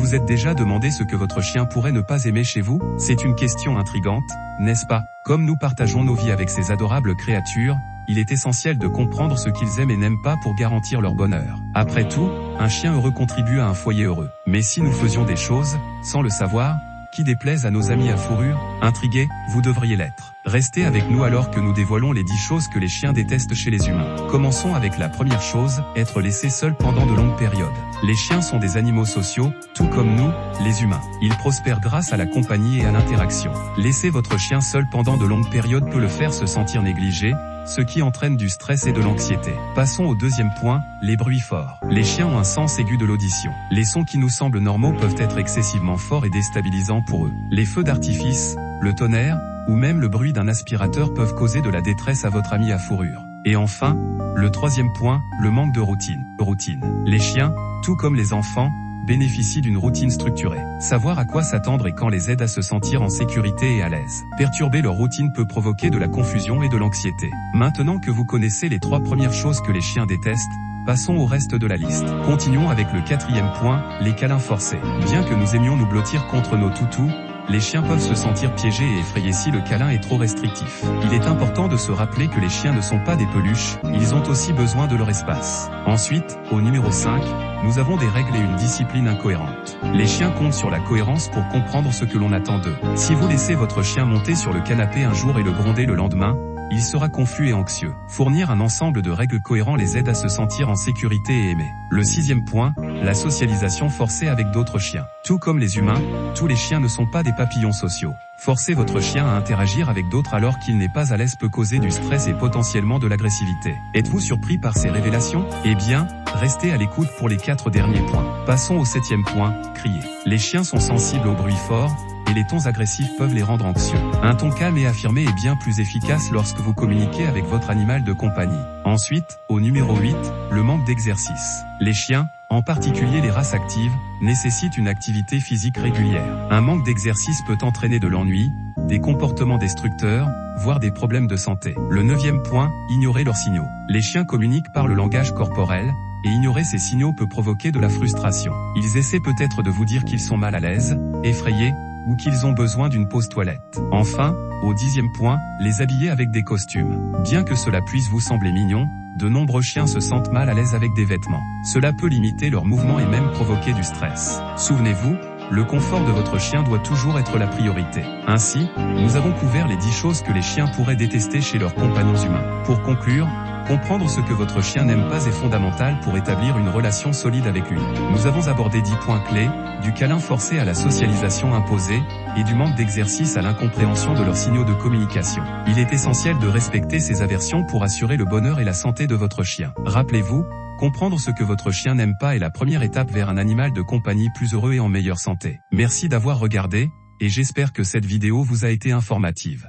vous êtes déjà demandé ce que votre chien pourrait ne pas aimer chez vous? C'est une question intrigante, n'est-ce pas? Comme nous partageons nos vies avec ces adorables créatures, il est essentiel de comprendre ce qu'ils aiment et n'aiment pas pour garantir leur bonheur. Après tout, un chien heureux contribue à un foyer heureux. Mais si nous faisions des choses, sans le savoir, qui déplaisent à nos amis à fourrure, intrigués, vous devriez l'être. Restez avec nous alors que nous dévoilons les 10 choses que les chiens détestent chez les humains. Commençons avec la première chose, être laissé seul pendant de longues périodes. Les chiens sont des animaux sociaux, tout comme nous, les humains. Ils prospèrent grâce à la compagnie et à l'interaction. Laisser votre chien seul pendant de longues périodes peut le faire se sentir négligé, ce qui entraîne du stress et de l'anxiété. Passons au deuxième point, les bruits forts. Les chiens ont un sens aigu de l'audition. Les sons qui nous semblent normaux peuvent être excessivement forts et déstabilisants pour eux. Les feux d'artifice, le tonnerre, ou même le bruit d'un aspirateur peuvent causer de la détresse à votre ami à fourrure. Et enfin, le troisième point, le manque de routine. Les chiens, tout comme les enfants, bénéficient d'une routine structurée. Savoir à quoi s'attendre et quand les aide à se sentir en sécurité et à l'aise. Perturber leur routine peut provoquer de la confusion et de l'anxiété. Maintenant que vous connaissez les 3 premières choses que les chiens détestent, passons au reste de la liste. Continuons avec le 4e point, les câlins forcés. Bien que nous aimions nous blottir contre nos toutous, les chiens peuvent se sentir piégés et effrayés si le câlin est trop restrictif. Il est important de se rappeler que les chiens ne sont pas des peluches, ils ont aussi besoin de leur espace. Ensuite, au numéro 5, nous avons des règles et une discipline incohérente. Les chiens comptent sur la cohérence pour comprendre ce que l'on attend d'eux. Si vous laissez votre chien monter sur le canapé un jour et le gronder le lendemain, il sera confus et anxieux. Fournir un ensemble de règles cohérents les aide à se sentir en sécurité et aimés. Le 6e point, la socialisation forcée avec d'autres chiens. Tout comme les humains, tous les chiens ne sont pas des papillons sociaux. Forcer votre chien à interagir avec d'autres alors qu'il n'est pas à l'aise peut causer du stress et potentiellement de l'agressivité. Êtes-vous surpris par ces révélations? Eh bien, restez à l'écoute pour les 4 derniers points. Passons au 7e point, crier. Les chiens sont sensibles aux bruits forts, et les tons agressifs peuvent les rendre anxieux. Un ton calme et affirmé est bien plus efficace lorsque vous communiquez avec votre animal de compagnie. Ensuite, au numéro 8, le manque d'exercice. Les chiens, en particulier les races actives, nécessitent une activité physique régulière. Un manque d'exercice peut entraîner de l'ennui, des comportements destructeurs, voire des problèmes de santé. Le 9e point, ignorer leurs signaux. Les chiens communiquent par le langage corporel, et ignorer ces signaux peut provoquer de la frustration. Ils essaient peut-être de vous dire qu'ils sont mal à l'aise, effrayés, ou qu'ils ont besoin d'une pause toilette. Enfin, au 10e point, les habiller avec des costumes. Bien que cela puisse vous sembler mignon, de nombreux chiens se sentent mal à l'aise avec des vêtements. Cela peut limiter leurs mouvements et même provoquer du stress. Souvenez-vous, le confort de votre chien doit toujours être la priorité. Ainsi, nous avons couvert les 10 choses que les chiens pourraient détester chez leurs compagnons humains. Pour conclure, comprendre ce que votre chien n'aime pas est fondamental pour établir une relation solide avec lui. Nous avons abordé 10 points clés, du câlin forcé à la socialisation imposée, et du manque d'exercice à l'incompréhension de leurs signaux de communication. Il est essentiel de respecter ces aversions pour assurer le bonheur et la santé de votre chien. Rappelez-vous, comprendre ce que votre chien n'aime pas est la première étape vers un animal de compagnie plus heureux et en meilleure santé. Merci d'avoir regardé, et j'espère que cette vidéo vous a été informative.